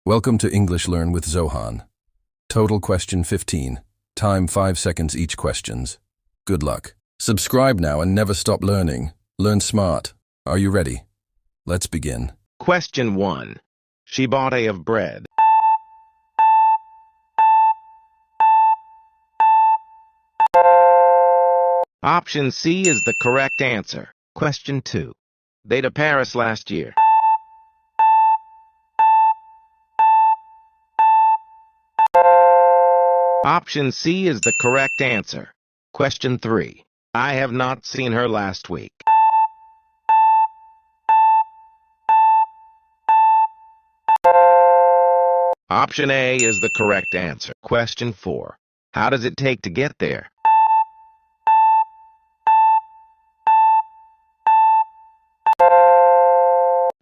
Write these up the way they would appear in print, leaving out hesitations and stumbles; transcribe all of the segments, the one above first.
Welcome to English Learn with Zohan. Total question 15. Time 5 seconds each questions. Good luck. Subscribe now and never stop learning. Learn smart. Are you ready? Let's begin. Question 1. She bought a of bread. Option C is the correct answer. Question 2. They to Paris last year. Option C is the correct answer. Question 3. I have not seen her last week. Option A is the correct answer. Question 4. How does it take to get there?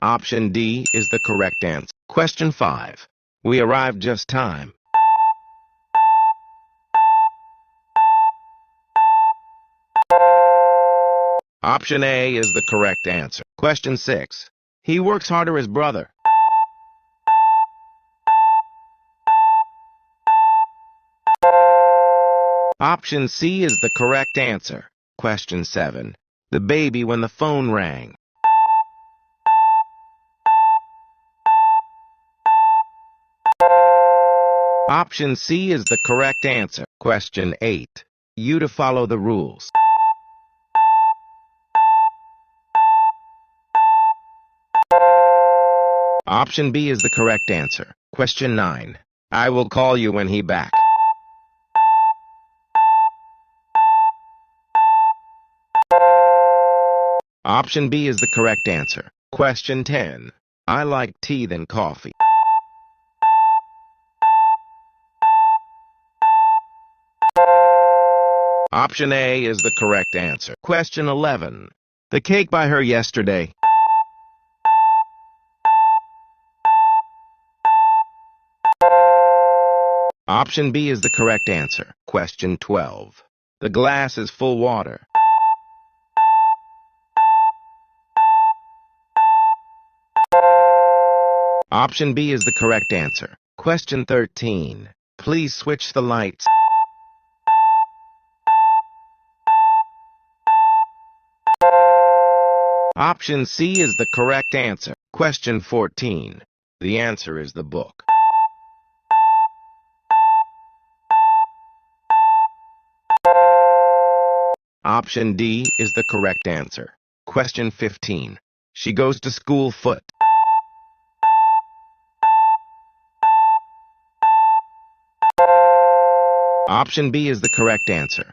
Option D is the correct answer. Question 5. We arrived just time. Option A is the correct answer. Question 6. He works harder his brother. Option C is the correct answer. Question 7. The baby when the phone rang. Option C is the correct answer. Question 8. You to follow the rules. Option B is the correct answer. Question 9. I will call you when he back. Option B is the correct answer. Question 10. I like tea than coffee. Option A is the correct answer. Question 11. The cake by her yesterday. Option B is the correct answer. Question 12. The glass is full water. Option B is the correct answer. Question 13. Please switch the lights. Option C is the correct answer. Question 14. The answer is the book. Option D is the correct answer. Question 15. She goes to school foot. Option B is the correct answer.